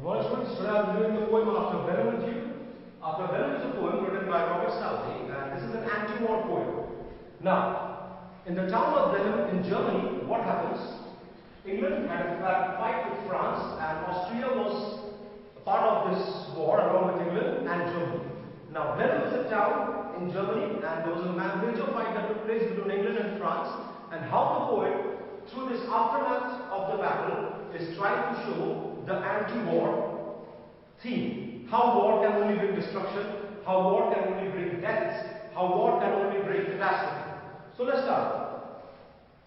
Good morning, students. Today I will be doing the poem After Venom with you. After Venom is a poem written by Robert Southey, and this is an anti-war poem. Now, in the town of Venom in Germany, what happens? England had a fight with France, and Austria was a part of this war along with England and Germany. Now, Venom is a town in Germany, and there was a major fight that took place between England and France, and how the poet, through this aftermath of the battle, is trying to show the anti-war theme. How war can only bring destruction, how war can only bring deaths, how war can only bring catastrophe. So let's start.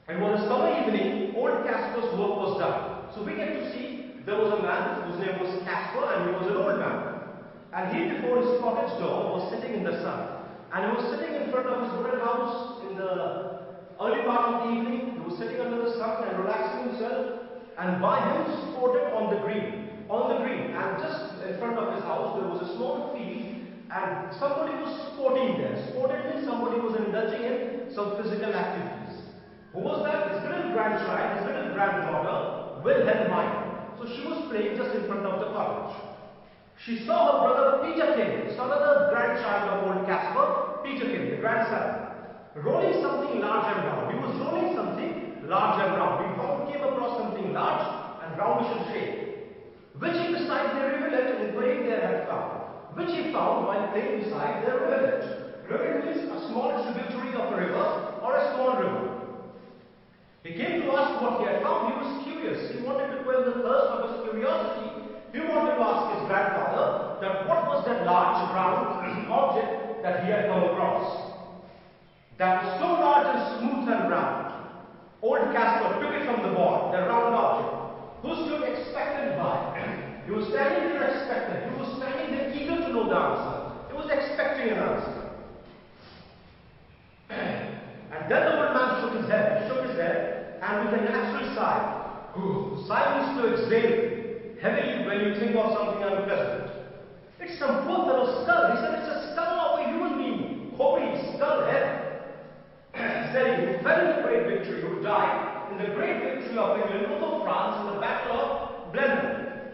It was a summer evening, old Casper's work was done. So we get to see there was a man whose name was Casper, and he was an old man. And he, before his cottage door, was sitting in the sun. And he was sitting in front of his wooden house in the early part of the evening. He was sitting under the sun and relaxing himself. And by him sported on the green. And just in front of his house there was a small field, and somebody was sporting there. Sported means somebody was indulging in some physical activities. Who was that? His little grandchild, his little granddaughter, Wilhelmine. So she was playing just in front of the cottage. She saw her brother Peterkin, so another grandchild of old Casper, Peterkin, the grandson, rolling something large and round. He was rolling something large and round. He came across something large and roundish in shape, which he beside the rivulet in playing there had found. Which he found while playing beside the rivulet. Rivulet means a small tributary of a river or a small river. He came to ask what he had found. He was curious. He wanted to quell the thirst of his curiosity. He wanted to ask his grandfather that what was that large round object that he had come across. That was so large and smooth and round. Old Casper took it from the boy, the round object, who stood expectant by. He was standing there expectant. He was standing there eager to know the answer. He was expecting an answer. And then the old man shook his head. He shook his head, and with a natural sigh. Sigh means to exhale heavily when you think of something unpleasant. It's some poor fellow's skull. He said, it's a skull of a human being. Holy skull head. Said he, who fell in the great victory, who died in the great victory of England over France in the Battle of Blenheim.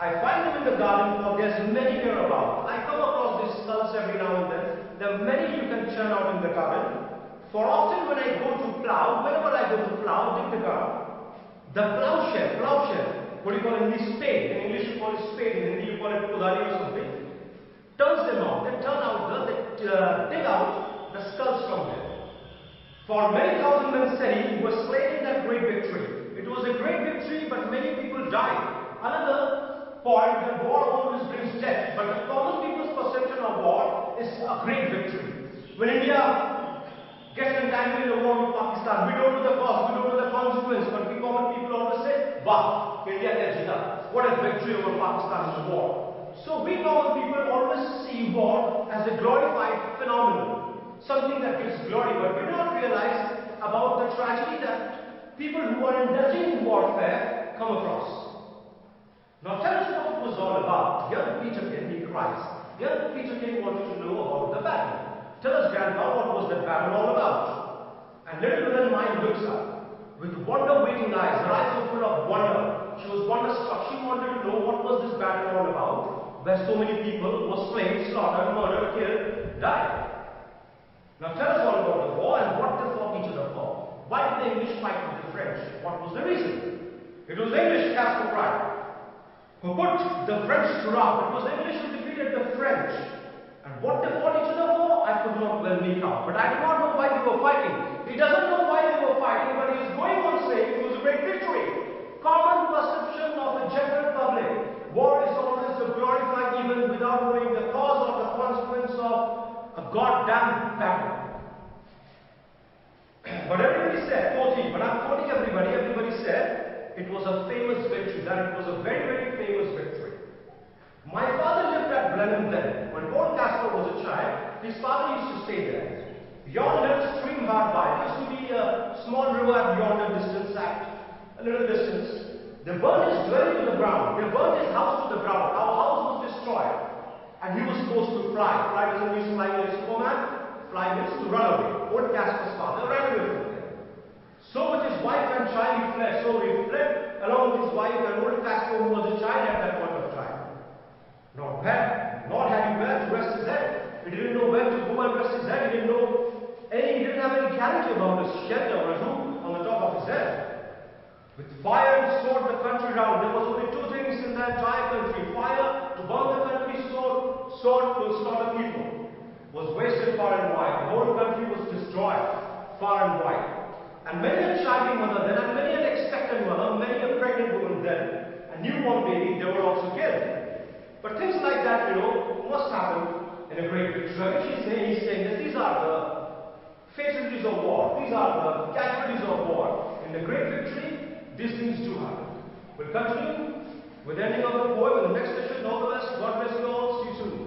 I find them in the garden, for there's many hereabout. I come across these skulls every now and then. There are many you can churn out in the garden. For often when I go to plough, whenever I go to plough, dig the ground, the plowshare, what do you call it in English? Spade. In English you call it spade, in Hindi you call it kudari or something, turns them out. They turn out, they dig out the skulls from them. For many thousand men said he were slain in that great victory. It was a great victory, but many people died. Another point, that war always brings death, but the common people's perception of war is a great victory. When India gets entangled in a war with Pakistan, we don't know the cause, we don't know the consequence, but we common people always say, "Wow, India has jita. What a victory over Pakistan in the war." So we common people always see war as a glorified phenomenon. Something that gives glory, but we do not realize about the tragedy that people who are indulging in warfare come across. Now tell us what it was all about. Young Peterkin, he cries. Young Peterkin wanted to know about the battle. Tell us, Grandpa, what was that battle all about? And little Wilhelmine looks up with wonder-waiting eyes. Her eyes were full of wonder. She was wonder-struck. She wanted to know what was this battle all about, where so many people were slain, slaughtered, murdered, killed, died. Now tell us all about the war and what they fought each other for. Why did the English fight with the French? What was the reason? It was the English, Casper cried, who put the French to rout. It was the English who defeated the French. And what they fought each other for, I could not well make out. But I do not know why they were fighting. He doesn't know why they were fighting, but he is going on saying it was a great victory. Common perception of a general public. War is always a glorified event without knowing the cause or the consequence of a goddamn battle. But everybody said, quoting, but I'm quoting everybody, everybody said it was a famous victory, that it was a very, very famous victory. My father lived at Blenheim then. When old Casper was a child, his father used to stay there. Yonder stream hard by, there used to be a small river at yonder distance, at a little distance. They burned his dwelling to the ground. They burned his house to the ground. Our house was destroyed. And he was supposed to fly. Fly doesn't mean flying like Superman. Fly means to run away. Old Casper's father ran away from there. So with his wife and child he fled. So he fled along with his wife and old Casper, who was a child at that point of time. Nor had he where to rest his head. He didn't know where to go and rest his head. He didn't have any guarantee about his shelter or a roof on the top of his head. With fire and sword the country round, there was only two things in the entire country: fire to burn the country, sword to slaughter people. Was wasted far and wide. The whole country was destroyed far and wide. And many a chiding mother then, and many an expectant mother, many a pregnant woman then, a newborn baby, they were also killed. But things like that, must happen in a great victory. He's saying that these are the fatalities of war. These are the casualties of war. In the great victory, these things do happen. We'll continue with the ending of the poem in the next session. All the best. God bless you all. See you soon.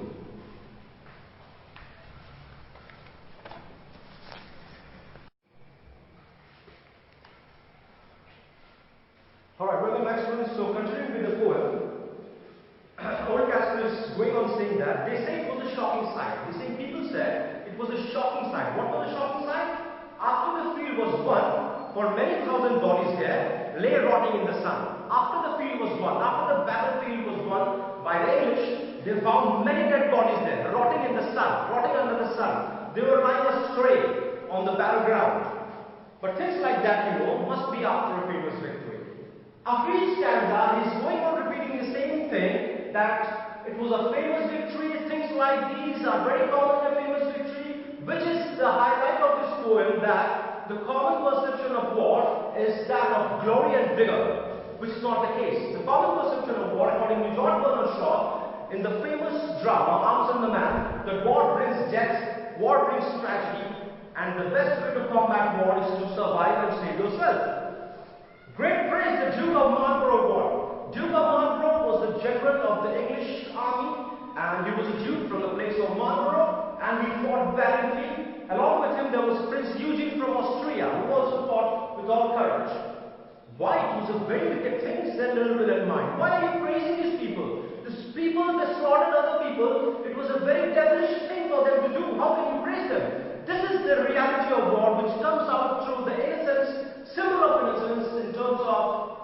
Alright, welcome back, students. So, continuing with the poem, Old Casper is going on saying that they say it was a shocking sight. People said it was a shocking sight. What was the shocking sight? After the field was won, for many thousand bodies there lay rotting in the sun. After the field was won, after the battlefield was won by the English, they found many dead bodies there, rotting in the sun, rotting under the sun. They were lying astray on the battleground. But things like that, must be after a famous victory. After each stanza, he's going on repeating the same thing, that it was a famous victory. Things like these are very common in a famous victory, which is the highlight of this poem, that the common perception of war is that of glory and vigor, which is not the case. The common perception of war, according to George Bernard Shaw, in the famous drama Arms and the Man, that war brings death, war brings tragedy, and the best way to combat war is to survive and save yourself. Great praise the Duke of Marlborough won. Duke of Marlborough was the general of the English army, and he was a duke from the place of Marlborough, and he fought valiantly. Along with him there was Prince Eugene from Austria, who also fought with all courage. Why? It was a very wicked thing, said Little Will and Mine. Why are you praising these people? These people, they slaughtered other people. It was a very devilish thing for them to do. How can you praise them? This is the reality of war, which comes out through the innocence, symbol of innocence, in terms of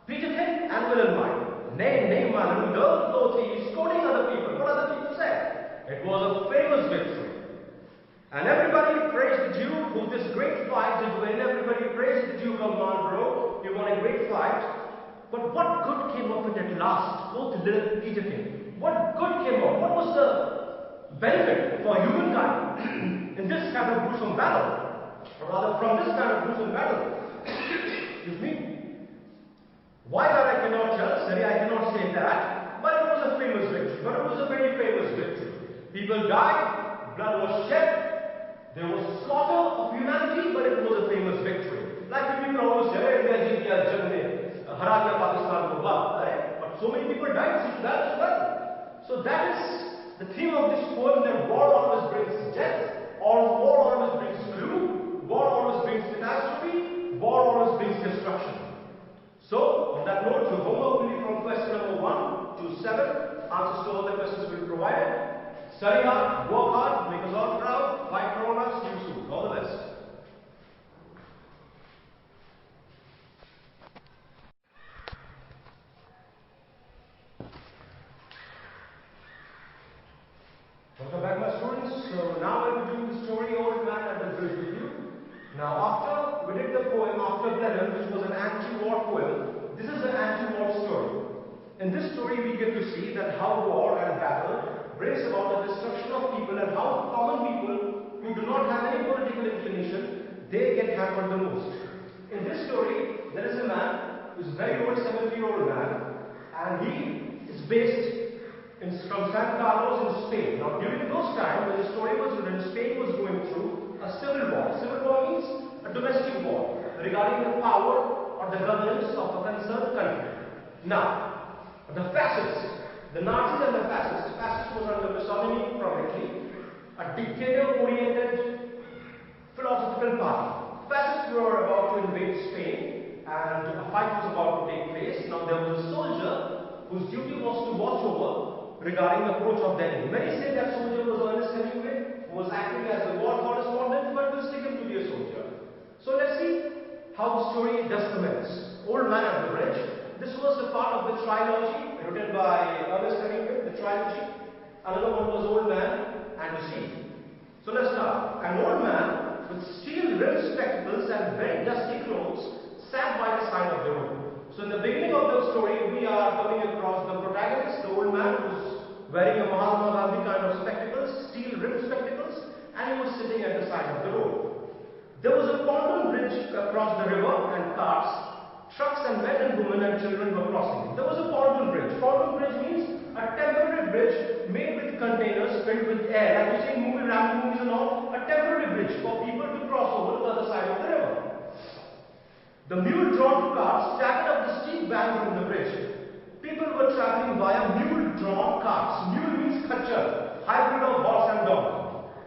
Peterkin and Wilhelmine. Nay, man, girls, though thieves, scolding other people. What other people said? It was a famous victory. And everybody praised the Duke, who this great fight did win. Everybody praised the Duke of Marlborough. He won a great fight. But what good came of it at last? Quoth little Peterkin. What good came of it? What was the benefit for humankind in this kind of gruesome battle? Or rather, from this kind of gruesome battle. Excuse me. Why that I cannot tell, sorry, I cannot say that. But it was a famous victory. But it was a very famous victory. People died, blood was shed. There was slaughter of humanity, but it was a famous victory. Like people always say, India jeet gaya, jang mein hara diya Pakistan ko ba. But so many people died since that as well. So that is the theme of this poem, that war always brings death, or war always brings gloom, war always brings catastrophe, war always brings destruction. So, on that note, your homework will be from question number 1 to 7. Answers to all the questions will be provided. Study hard, work hard, make us all proud, fight Corona, see you soon. All the best. Welcome back, my students. So now I will do the story Old Man at the Bridge with you. Now after we did the poem After Blenheim, which was an anti-war poem, this is an anti-war story. In this story we get to see that how war and battle brings about the destruction of people, and how common people who do not have any political inclination, they get hampered the most. In this story, there is a man who is a very old 70-year-old man, and he is based from San Carlos in Spain. Now during those times when the story was written, Spain was going through a civil war. Civil war means a domestic war regarding the power or the governance of a concerned country. Now, the fascists, the Nazis and the fascists was under Mussolini from Italy, a dictator-oriented philosophical party. Fascists were about to invade Spain, and a fight was about to take place. Now there was a soldier whose duty was to watch over regarding the approach of the enemy. Many say that soldier was Ernest Hemingway, who was acting as a war correspondent, but we'll stick him to be a soldier. So let's see how the story does commence. Old Man at the Bridge. This was a part of the trilogy written by Ernest Hemingway, the trilogy. Another one was Old Man and the Sea. So let's start. An old man with steel-rimmed spectacles and very dusty clothes sat by the side of the road. So in the beginning of the story, we are coming across the protagonist, the old man who's wearing a Mahatma Gandhi kind of spectacles, steel-rimmed spectacles, and he was sitting at the side of the road. There was a pontoon bridge across the river and carts, trucks and men and women and children were crossing it. There was a pontoon bridge. Pontoon bridge means a temporary bridge made with containers filled with air. Like you see in Rambo movies and all, a temporary bridge for people to cross over to the other side of the river. The mule-drawn carts staggered up the steep bank from the bridge. People were traveling via mule-drawn carts. Mule means khachar, hybrid of horse and dog.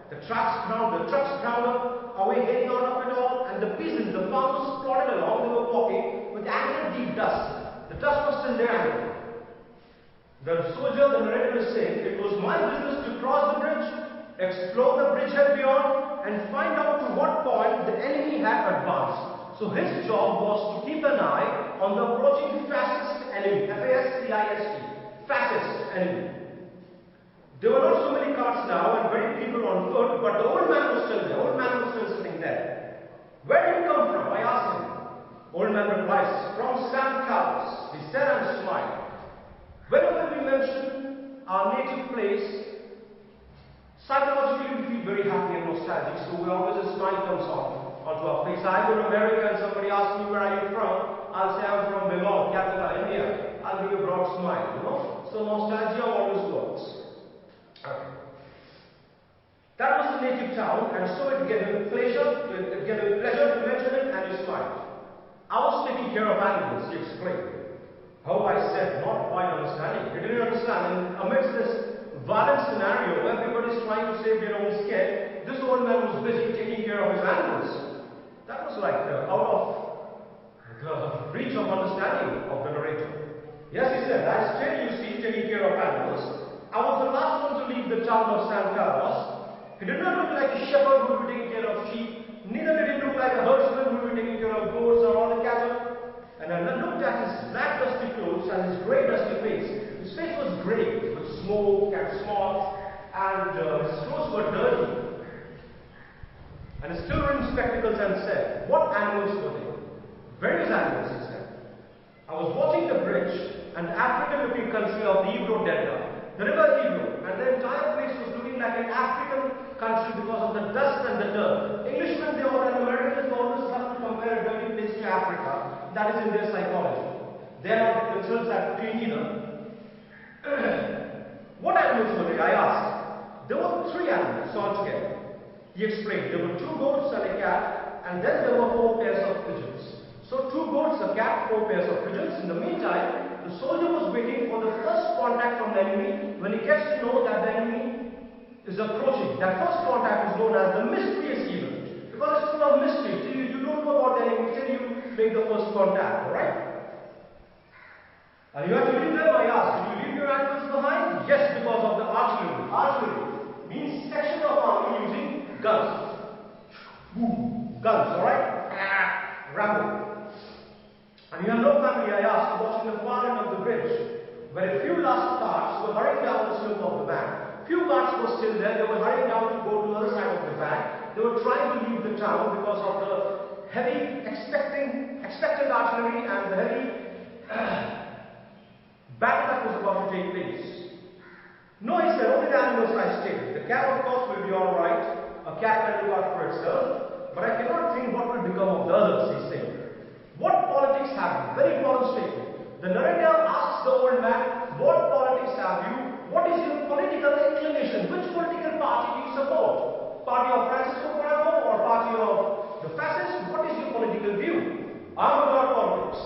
The trucks ground up, away heading out of it all, and the peasants, the farmers plodded along. They were walking with ankle-deep dust. The dust was still their ankle. The soldier, the narrator is saying, it was my business to cross the bridge, explore the bridgehead beyond, and find out to what point the enemy had advanced. So his job was to keep an eye on the approaching fascist enemy, F-A-S-C-I-S-T, fascist enemy. There were not so many carts now and very people on foot, but the old man was still there. Old man was still sitting there. Where did you come from? I asked him. Old man replies, from San Carlos. He said and smiled. Whenever we mention our native place, psychologically we feel very happy and nostalgic, so always a smile comes onto our face. I go to America and somebody asks me, where are you from? I'll say I'm from Bengal, Calcutta, India. I'll give a broad smile, you know. So nostalgia always works. Okay. That was the native town, and so it gave him pleasure to mention it, and he smiled. I was taking care of animals, he explained. Oh, I said, not quite understanding. He didn't understand. And amidst this violent scenario, everybody's trying to save their own skin, this old man was busy taking care of his animals. That was like out of the reach of understanding of the narrator. Yes, he said, I still, you see, taking care of animals. I was the last one to leave the town of San Carlos. He did not look like a shepherd who would be taking care of sheep. Neither did he look like a herdsman who would be taking care of goats or all the cattle. And I looked at his black dusty clothes and his grey dusty face. His face was grey with smoke and smog, and his clothes were dirty. And he still rimmed spectacles and said, what animals were they? Various animals, he said. I was watching the bridge and the African-looking country of the Ebro Delta, the river Ebro, and the entire place was looking like an African country because of the dust and the dirt. Englishmen, they all, and Americans always have to compare a dirty place to Africa. That is in their psychology. They are not themselves that clean either. What animals were they? I asked. There were 3 animals altogether. He explained. There were 2 goats and a cat, and then there were 4 pairs of pigeons. So 2 goats, a cat, 4 pairs of pigeons. In the meantime, the soldier was waiting for the first contact from the enemy. When he gets to know that the enemy is approaching, that first contact is known as the mysterious event. Because it's full of mystery. So you don't know about the enemy till you make the first contact, alright? And you have to leave them, I asked. Did you leave your animals behind? Yes, because of the artillery. Artillery means section of army using guns. Guns, alright? Rambo. And you have no family, I asked, watching the far end of the bridge, where a few last carts were hurrying down the slope of the bank. Few carts were still there. They were hurrying down to go to the other side of the bank. They were trying to leave the town because of the heavy expected artillery and the heavy battle that was about to take place. No, he said, only the animals I stayed. The cat, of course, will be alright. A cat can look out for itself. But I cannot think what will become of the others, he said. What politics have you? Very important statement. The narrator asks the old man, what politics have you? What is your political inclination? Which political party do you support? Party of Francisco Franco or party of the fascists? What is your political view? I'm about politics.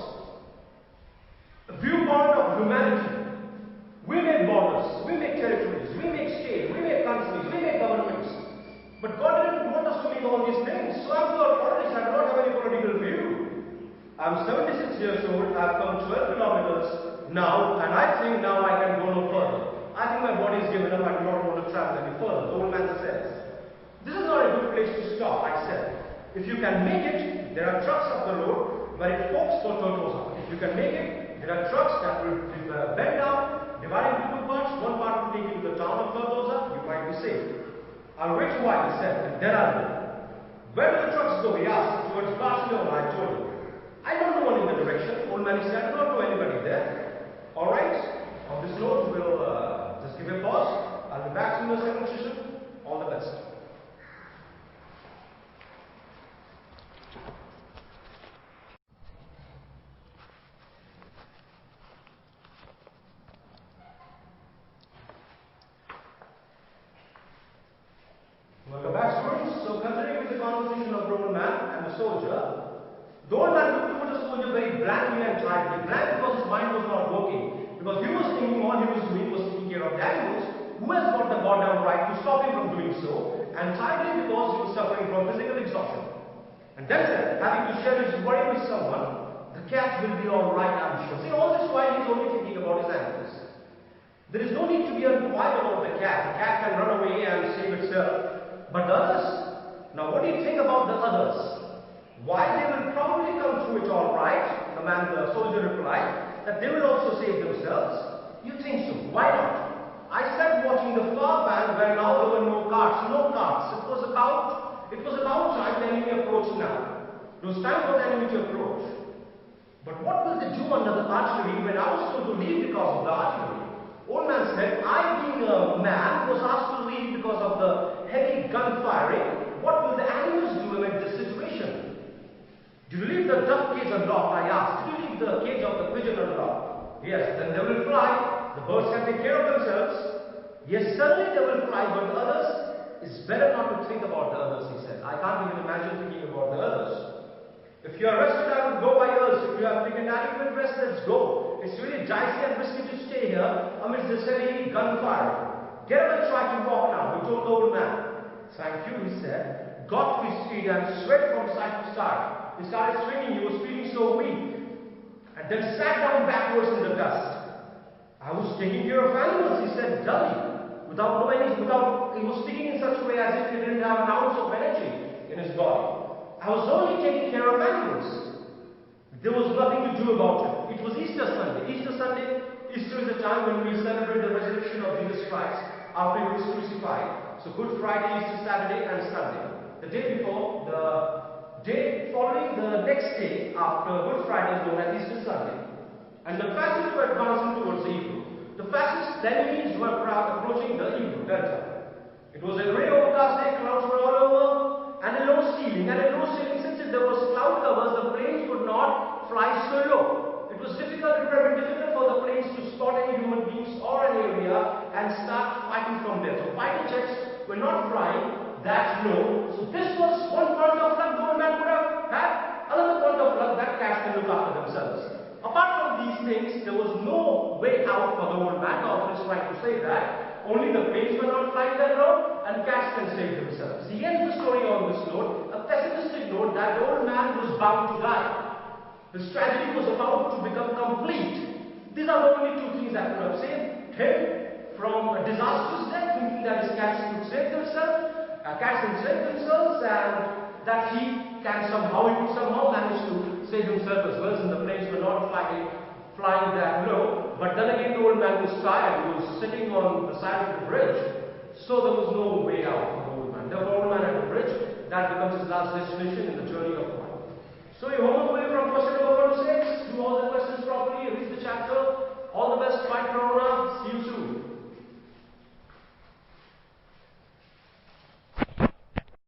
The viewpoint of humanity. We make borders, we make territories, we make states, we make countries, we make governments. But God didn't want us to make all these things. So I'm about politics. I do not have any political view. I'm 76 years old, I've come 12 kilometers now, and I think now I can go no further. I think my body is given up, I do not want to travel any further. The old man says. This is not a good place to stop, I said. If you can make it, there are trucks up the road, but it forks for Tortosa. If you can make it, It had trucks that will bend down, divide into two parts. One part will take you to the town of Cardoza. You might be safe. I'll wait a while, he said, and then I'll go. Where do the trucks go? He asked. Towards Barcelona, I told him. I don't know any other direction. Old man, he said, I do not know anybody there. All right. On this note, we'll just give a pause. I'll be back soon in the second session. All the best. Welcome back, students. So, continuing with the conversation of the old man and the soldier, the old man looked toward the soldier very blankly and tiredly. Blank because his mind was not working. Because he was thinking all he was doing was taking care of the animals. Who has got the goddamn right to stop him from doing so? And tiredly because he was suffering from physical exhaustion. And then said, having to share his worry with someone, the cat will be alright, I'm sure. See, all this while he's only thinking about his animals. There is no need to be quiet about the cat. The cat can run away and save itself. But the others? Now what do you think about the others? Why, they will probably come through it all right, the soldier replied, that they will also save themselves. You think so? Why not? I sat watching the far bank where now there were no carts. It was about time the enemy approached now. It was time for the enemy to approach. But what will they do under the artillery when I was told to leave because of the artillery? Old man said, I being a man was asked to leave because of the heavy gun firing. What will the animals do amid this situation? Did you leave the duck cage unlocked? I asked. Did you leave the cage of the pigeon unlocked? Yes, then they will fly. The birds can take care of themselves. Yes, certainly they will fly, but the others, it's better not to think about the others, he said. I can't even imagine thinking about the others. If you are rested, I will go by yours. If you have taken adequate rest, let's go. It's really dicey and risky to stay here amidst this heavy gunfire. Get up and try to walk now, he told the old man. Thank you, he said. Got to his feet and sweat from side to side. He started swinging, he was feeling so weak. And then sat down backwards in the dust. I was taking care of animals, he said dully. He was speaking in such a way as if he didn't have an ounce of energy in his body. I was only taking care of animals. There was nothing to do about it. It was Easter Sunday. Easter is the time when we celebrate the resurrection of Jesus Christ after he was crucified. So Good Friday, Easter Saturday and Sunday. The day before, the day following the next day after Good Friday is known as Easter Sunday. And the fascists were advancing towards the Ebro. The fascists, the enemies, were approaching the Ebro Delta. It was a grey overcast day, clouds were all over, and a low ceiling. Since there was cloud covers, the planes could not fly so low. It was difficult for the planes to spot any human beings or an area and start fighting from there. So fighter jets were not flying that low. So this was one point of luck the old man could have had. Another point of luck that cats can look after themselves. Apart from these things, there was no way out for the old man. The author is trying to say that only the planes were not flying that low and cats can save themselves. He ends the story on this note, a pessimistic note that the old man was bound to die. His tragedy was about to become complete. These are the only two things that could have saved him from a disastrous death, thinking that his cats could save themselves. And that he would somehow manage to save himself as well, since the planes were not flying that low. But then again, the old man was tired. He was sitting on the side of the bridge, so there was no way out for the old man. Therefore, old man at the bridge, that becomes his last destination in the journey of life. So, your homework will be from question number 1 to 6.